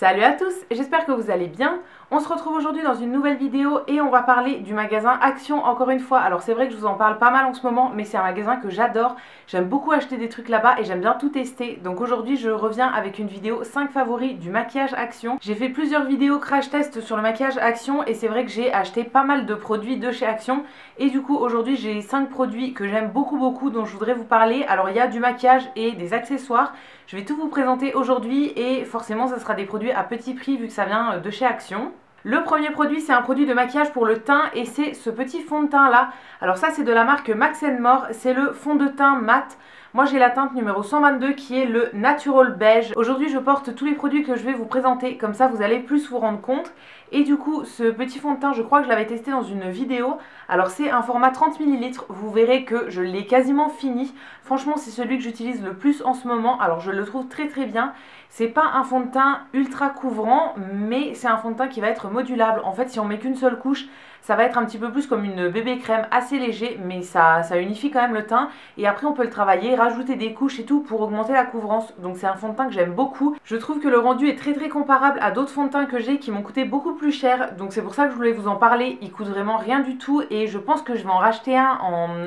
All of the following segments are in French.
Salut à tous, j'espère que vous allez bien. On se retrouve aujourd'hui dans une nouvelle vidéo et on va parler du magasin Action encore une fois. Alors c'est vrai que je vous en parle pas mal en ce moment, mais c'est un magasin que j'adore. J'aime beaucoup acheter des trucs là-bas et j'aime bien tout tester. Donc aujourd'hui je reviens avec une vidéo 5 favoris du maquillage Action. J'ai fait plusieurs vidéos crash test sur le maquillage Action et c'est vrai que j'ai acheté pas mal de produits de chez Action. Et du coup aujourd'hui j'ai 5 produits que j'aime beaucoup dont je voudrais vous parler. Alors il y a du maquillage et des accessoires. Je vais tout vous présenter aujourd'hui et forcément ça sera des produits à petit prix vu que ça vient de chez Action. Le premier produit c'est un produit de maquillage pour le teint et c'est ce petit fond de teint là. Alors ça c'est de la marque Max & More, c'est le fond de teint mat. Moi j'ai la teinte numéro 122 qui est le Natural Beige. Aujourd'hui je porte tous les produits que je vais vous présenter, comme ça vous allez plus vous rendre compte. Et du coup ce petit fond de teint je crois que je l'avais testé dans une vidéo. Alors c'est un format 30 ml, vous verrez que je l'ai quasiment fini. Franchement c'est celui que j'utilise le plus en ce moment, alors je le trouve très bien. C'est pas un fond de teint ultra couvrant, mais c'est un fond de teint qui va être modulable. En fait si on met qu'une seule couche, ça va être un petit peu plus comme une bébé crème, assez léger, mais ça unifie quand même le teint. Et après on peut le travailler, rajouter des couches et tout pour augmenter la couvrance. Donc c'est un fond de teint que j'aime beaucoup. Je trouve que le rendu est très comparable à d'autres fonds de teint que j'ai qui m'ont coûté beaucoup plus cher. Donc c'est pour ça que je voulais vous en parler. Il coûte vraiment rien du tout et je pense que je vais en racheter un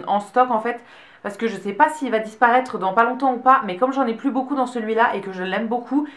en stock en fait. Parce que je sais pas s'il va disparaître dans pas longtemps ou pas, mais comme j'en ai plus beaucoup dans celui-là et que je l'aime beaucoup,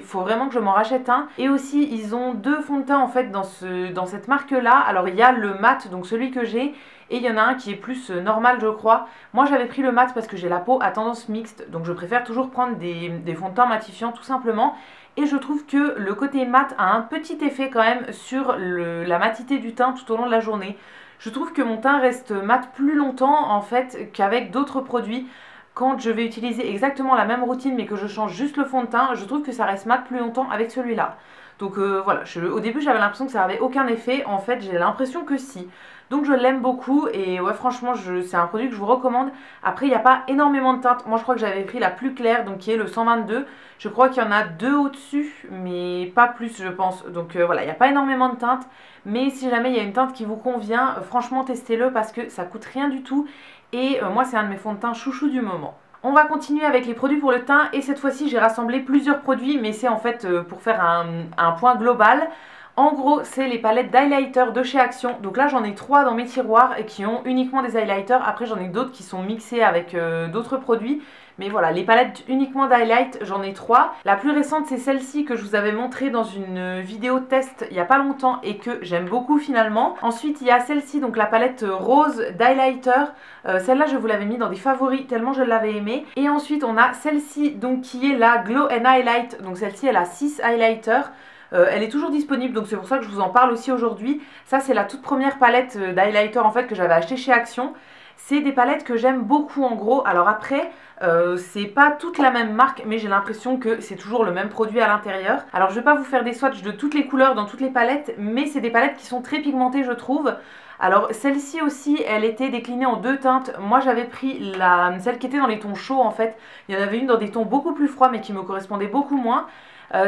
faut vraiment que je m'en rachète un. Et aussi ils ont deux fonds de teint en fait dans cette marque là. Alors il y a le mat, donc celui que j'ai, et il y en a un qui est plus normal je crois. Moi j'avais pris le mat parce que j'ai la peau à tendance mixte, donc je préfère toujours prendre des fonds de teint matifiants tout simplement. Et je trouve que le côté mat a un petit effet quand même sur la matité du teint tout au long de la journée. Je trouve que mon teint reste mat plus longtemps en fait qu'avec d'autres produits. Quand je vais utiliser exactement la même routine mais que je change juste le fond de teint, je trouve que ça reste mat plus longtemps avec celui-là. Donc voilà, au début j'avais l'impression que ça avait aucun effet, en fait j'ai l'impression que si. Donc je l'aime beaucoup et ouais franchement c'est un produit que je vous recommande. Après il n'y a pas énormément de teintes, moi je crois que j'avais pris la plus claire donc qui est le 122. Je crois qu'il y en a deux au-dessus mais pas plus je pense. Donc voilà, il n'y a pas énormément de teintes. Mais si jamais il y a une teinte qui vous convient, franchement testez-le parce que ça coûte rien du tout. Et moi c'est un de mes fonds de teint chouchou du moment. On va continuer avec les produits pour le teint et cette fois-ci j'ai rassemblé plusieurs produits mais c'est en fait pour faire un point global. En gros, c'est les palettes d'highlighter de chez Action. Donc là, j'en ai 3 dans mes tiroirs et qui ont uniquement des highlighters. Après, j'en ai d'autres qui sont mixés avec d'autres produits. Mais voilà, les palettes uniquement d'highlight, j'en ai 3. La plus récente, c'est celle-ci que je vous avais montrée dans une vidéo test il n'y a pas longtemps et que j'aime beaucoup finalement. Ensuite, il y a celle-ci, donc la palette rose d'highlighter. Celle-là, je vous l'avais mis dans des favoris tellement je l'avais aimée. Et ensuite, on a celle-ci, donc qui est la Glow and Highlight. Donc celle-ci, elle a 6 highlighters. Elle est toujours disponible donc c'est pour ça que je vous en parle aussi aujourd'hui. Ça c'est la toute première palette d'highlighter en fait que j'avais acheté chez Action. C'est des palettes que j'aime beaucoup en gros. Alors après c'est pas toute la même marque mais j'ai l'impression que c'est toujours le même produit à l'intérieur. Alors je vais pas vous faire des swatchs de toutes les couleurs dans toutes les palettes mais c'est des palettes qui sont très pigmentées je trouve. Alors celle-ci aussi elle était déclinée en deux teintes. Moi j'avais pris celle qui était dans les tons chauds en fait. Il y en avait une dans des tons beaucoup plus froids mais qui me correspondait beaucoup moins.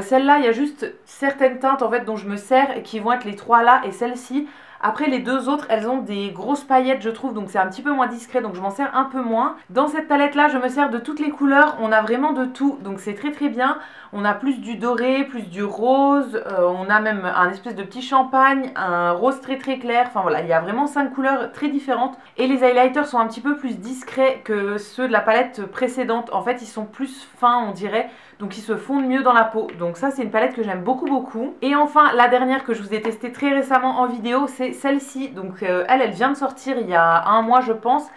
Celle-là, il y a juste certaines teintes en fait dont je me sers et qui vont être les 3 là et celle-ci. Après les deux autres, elles ont des grosses paillettes je trouve, donc c'est un petit peu moins discret, donc je m'en sers un peu moins. Dans cette palette là, je me sers de toutes les couleurs, on a vraiment de tout, donc c'est très bien. On a plus du doré, plus du rose, on a même un espèce de petit champagne, un rose très clair, enfin voilà, il y a vraiment 5 couleurs très différentes. Et les highlighters sont un petit peu plus discrets que ceux de la palette précédente, en fait ils sont plus fins on dirait, donc ils se fondent mieux dans la peau. Donc ça c'est une palette que j'aime beaucoup. Et enfin la dernière que je vous ai testée très récemment en vidéo, c'est celle-ci. Donc elle vient de sortir il y a un mois je pense.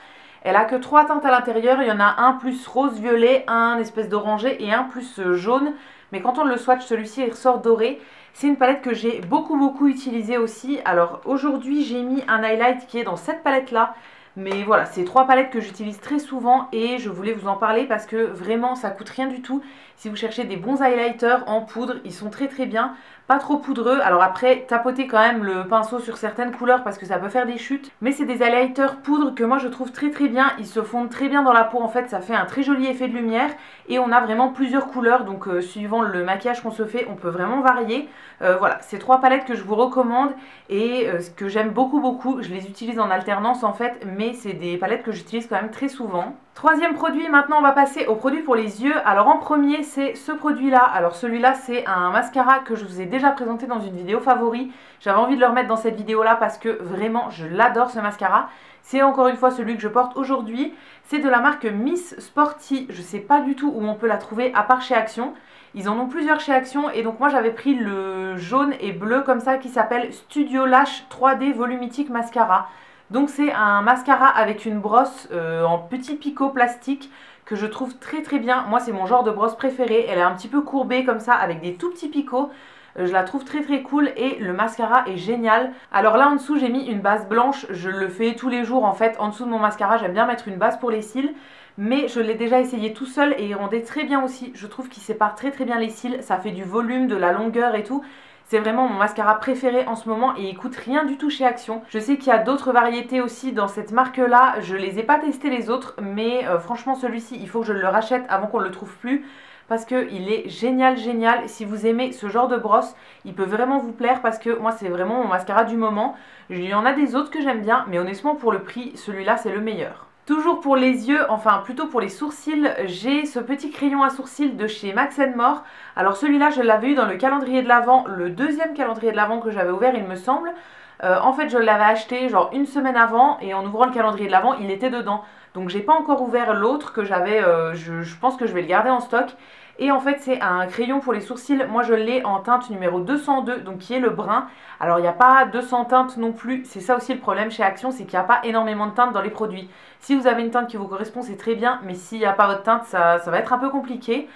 Elle a que 3 teintes à l'intérieur, il y en a un plus rose-violet, un espèce d'orangé et un plus jaune. Mais quand on le swatch, celui-ci ressort doré. C'est une palette que j'ai beaucoup utilisée aussi. Alors aujourd'hui j'ai mis un highlight qui est dans cette palette là. Mais voilà, c'est 3 palettes que j'utilise très souvent et je voulais vous en parler parce que vraiment ça coûte rien du tout. Si vous cherchez des bons highlighters en poudre, ils sont très bien. Pas trop poudreux, alors après tapotez quand même le pinceau sur certaines couleurs parce que ça peut faire des chutes. Mais c'est des highlighters poudre que moi je trouve très bien, ils se fondent très bien dans la peau en fait, ça fait un très joli effet de lumière. Et on a vraiment plusieurs couleurs, donc suivant le maquillage qu'on se fait, on peut vraiment varier. Voilà, c'est 3 palettes que je vous recommande et que j'aime beaucoup, je les utilise en alternance en fait. mais c'est des palettes que j'utilise quand même très souvent. Troisième produit, maintenant on va passer au produit pour les yeux. Alors en premier c'est ce produit là, alors celui-là c'est un mascara que je vous ai déjà présenté dans une vidéo favori. J'avais envie de le remettre dans cette vidéo là parce que vraiment je l'adore ce mascara. C'est encore une fois celui que je porte aujourd'hui. C'est de la marque Miss Sporty. Je ne sais pas du tout où on peut la trouver à part chez Action. Ils en ont plusieurs chez Action et donc moi j'avais pris le jaune et bleu comme ça qui s'appelle Studio Lash 3D Volumitique Mascara. Donc c'est un mascara avec une brosse en petit picot plastique que je trouve très très bien. Moi c'est mon genre de brosse préféré. Elle est un petit peu courbée comme ça avec des tout petits picots. Je la trouve très très cool et le mascara est génial. Alors là en dessous j'ai mis une base blanche, je le fais tous les jours en fait. En dessous de mon mascara j'aime bien mettre une base pour les cils. Mais je l'ai déjà essayé tout seul et il rendait très bien aussi. Je trouve qu'il sépare très très bien les cils, ça fait du volume, de la longueur et tout. C'est vraiment mon mascara préféré en ce moment et il coûte rien du tout chez Action. Je sais qu'il y a d'autres variétés aussi dans cette marque là, je les ai pas testé les autres, mais franchement celui-ci il faut que je le rachète avant qu'on le trouve plus. Parce qu'il est génial, génial. Si vous aimez ce genre de brosse, il peut vraiment vous plaire parce que moi c'est vraiment mon mascara du moment. Il y en a des autres que j'aime bien, mais honnêtement pour le prix, celui-là c'est le meilleur. Toujours pour les yeux, enfin plutôt pour les sourcils, j'ai ce petit crayon à sourcils de chez Max & More. Alors celui-là je l'avais eu dans le calendrier de l'Avent, le deuxième calendrier de l'Avent que j'avais ouvert il me semble. En fait je l'avais acheté genre une semaine avant et en ouvrant le calendrier de l'Avent il était dedans. Donc j'ai pas encore ouvert l'autre que j'avais, je pense que je vais le garder en stock. Et en fait c'est un crayon pour les sourcils, moi je l'ai en teinte numéro 202, donc qui est le brun. Alors il n'y a pas 200 teintes non plus, c'est ça aussi le problème chez Action, c'est qu'il n'y a pas énormément de teintes dans les produits. Si vous avez une teinte qui vous correspond c'est très bien, mais s'il n'y a pas votre teinte ça va être un peu compliqué.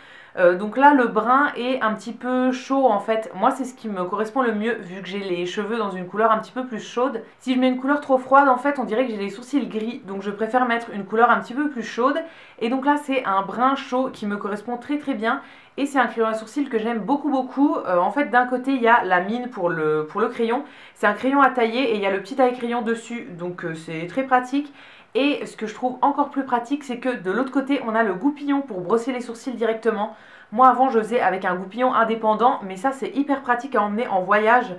Donc là le brun est un petit peu chaud en fait, moi c'est ce qui me correspond le mieux vu que j'ai les cheveux dans une couleur un petit peu plus chaude. Si je mets une couleur trop froide en fait on dirait que j'ai les sourcils gris, donc je préfère mettre une couleur un petit peu plus chaude. Et donc là c'est un brun chaud qui me correspond très très bien. Et c'est un crayon à sourcils que j'aime beaucoup beaucoup. En fait d'un côté il y a la mine pour le crayon, c'est un crayon à tailler et il y a le petit taille-crayon dessus, donc c'est très pratique. Et ce que je trouve encore plus pratique, c'est que de l'autre côté, on a le goupillon pour brosser les sourcils directement. Moi, avant, je faisais avec un goupillon indépendant, mais ça, c'est hyper pratique à emmener en voyage.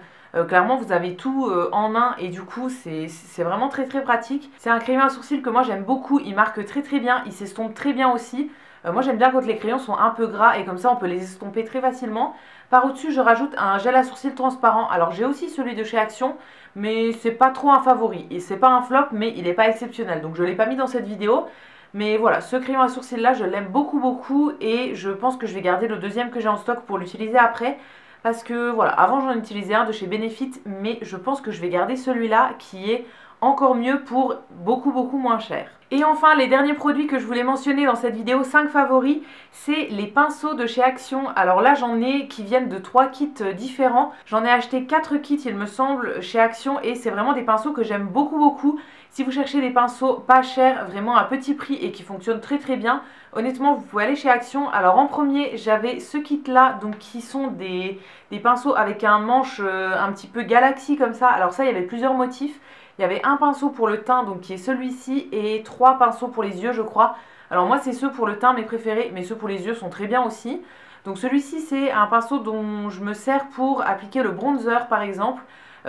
Clairement, vous avez tout en un et du coup, c'est vraiment très très pratique. C'est un crayon à sourcils que moi, j'aime beaucoup. Il marque très très bien, il s'estompe très bien aussi. Moi, j'aime bien quand les crayons sont un peu gras et comme ça, on peut les estomper très facilement. Par au-dessus, je rajoute un gel à sourcils transparent. Alors, j'ai aussi celui de chez Action, mais c'est pas trop un favori. Et c'est pas un flop, mais il est pas exceptionnel. Donc, je l'ai pas mis dans cette vidéo. Mais voilà, ce crayon à sourcils là, je l'aime beaucoup beaucoup et je pense que je vais garder le deuxième que j'ai en stock pour l'utiliser après. Parce que voilà, avant j'en utilisais un de chez Benefit, mais je pense que je vais garder celui-là qui est encore mieux pour beaucoup beaucoup moins cher. Et enfin, les derniers produits que je voulais mentionner dans cette vidéo, 5 favoris, c'est les pinceaux de chez Action. Alors là, j'en ai qui viennent de 3 kits différents. J'en ai acheté 4 kits, il me semble, chez Action et c'est vraiment des pinceaux que j'aime beaucoup beaucoup. Si vous cherchez des pinceaux pas chers, vraiment à petit prix et qui fonctionnent très très bien, honnêtement, vous pouvez aller chez Action. Alors en premier, j'avais ce kit-là, donc qui sont des pinceaux avec un manche un petit peu galaxie comme ça. Alors ça, il y avait plusieurs motifs. Il y avait un pinceau pour le teint, donc qui est celui-ci, et 3 pinceaux pour les yeux, je crois. Alors moi, c'est ceux pour le teint mes préférés, mais ceux pour les yeux sont très bien aussi. Donc celui-ci, c'est un pinceau dont je me sers pour appliquer le bronzer, par exemple.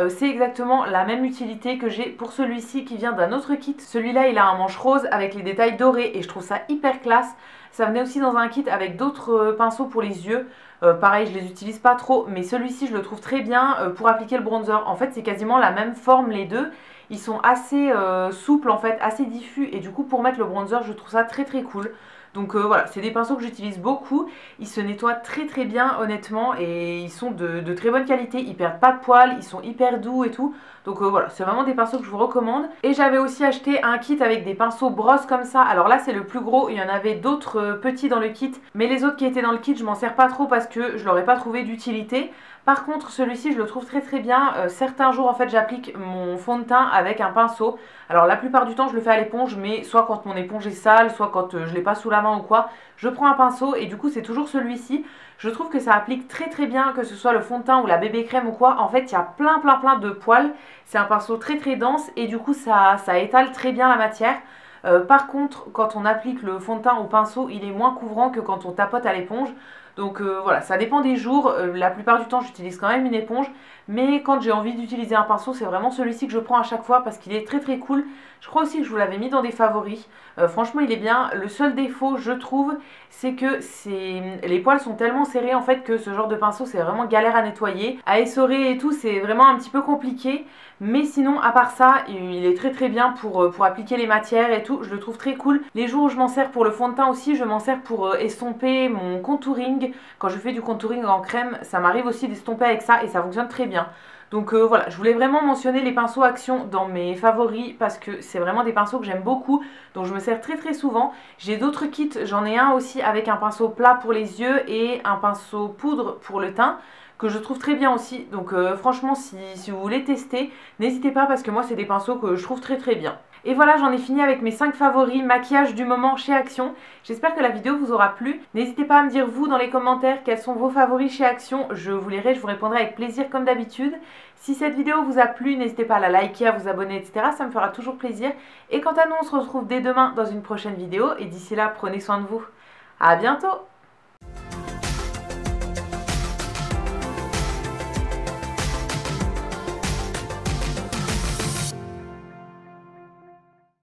C'est exactement la même utilité que j'ai pour celui-ci qui vient d'un autre kit. Celui-là, il a un manche rose avec les détails dorés et je trouve ça hyper classe. Ça venait aussi dans un kit avec d'autres pinceaux pour les yeux. Pareil, je les utilise pas trop, mais celui-ci, je le trouve très bien pour appliquer le bronzer. En fait, c'est quasiment la même forme les deux. Ils sont assez souples en fait, assez diffus et du coup pour mettre le bronzer je trouve ça très très cool. Donc voilà, c'est des pinceaux que j'utilise beaucoup, ils se nettoient très très bien honnêtement et ils sont de très bonne qualité, ils perdent pas de poils, ils sont hyper doux et tout. Donc voilà, c'est vraiment des pinceaux que je vous recommande. Et j'avais aussi acheté un kit avec des pinceaux brosses comme ça. Alors là c'est le plus gros, il y en avait d'autres petits dans le kit. Mais les autres qui étaient dans le kit je m'en sers pas trop parce que je leur ai pas trouvé d'utilité. Par contre celui-ci je le trouve très très bien. Certains jours en fait j'applique mon fond de teint avec un pinceau. Alors la plupart du temps je le fais à l'éponge, mais soit quand mon éponge est sale, soit quand je l'ai pas sous la main ou quoi, je prends un pinceau et du coup c'est toujours celui-ci. Je trouve que ça applique très très bien, que ce soit le fond de teint ou la bébé crème ou quoi. En fait il y a plein de poils. C'est un pinceau très très dense et du coup ça étale très bien la matière. Par contre quand on applique le fond de teint au pinceau il est moins couvrant que quand on tapote à l'éponge. Donc voilà, ça dépend des jours, la plupart du temps j'utilise quand même une éponge, mais quand j'ai envie d'utiliser un pinceau, c'est vraiment celui-ci que je prends à chaque fois parce qu'il est très très cool. Je crois aussi que je vous l'avais mis dans des favoris. Franchement, il est bien. Le seul défaut, je trouve, c'est que les poils sont tellement serrés en fait que ce genre de pinceau, c'est vraiment galère à nettoyer. À essorer et tout, c'est vraiment un petit peu compliqué. Mais sinon, à part ça, il est très très bien pour appliquer les matières et tout. Je le trouve très cool. Les jours où je m'en sers pour le fond de teint aussi, je m'en sers pour estomper mon contouring. Quand je fais du contouring en crème, ça m'arrive aussi d'estomper avec ça et ça fonctionne très bien. Donc voilà, je voulais vraiment mentionner les pinceaux Action dans mes favoris parce que c'est vraiment des pinceaux que j'aime beaucoup, dont je me sers très très souvent. J'ai d'autres kits, j'en ai un aussi avec un pinceau plat pour les yeux et un pinceau poudre pour le teint, que je trouve très bien aussi. Donc franchement, si vous voulez tester, n'hésitez pas parce que moi c'est des pinceaux que je trouve très très bien. Et voilà, j'en ai fini avec mes 5 favoris maquillage du moment chez Action. J'espère que la vidéo vous aura plu. N'hésitez pas à me dire vous dans les commentaires quels sont vos favoris chez Action. Je vous lirai, je vous répondrai avec plaisir comme d'habitude. Si cette vidéo vous a plu, n'hésitez pas à la liker, à vous abonner, etc. Ça me fera toujours plaisir. Et quant à nous, on se retrouve dès demain dans une prochaine vidéo. Et d'ici là, prenez soin de vous. À bientôt!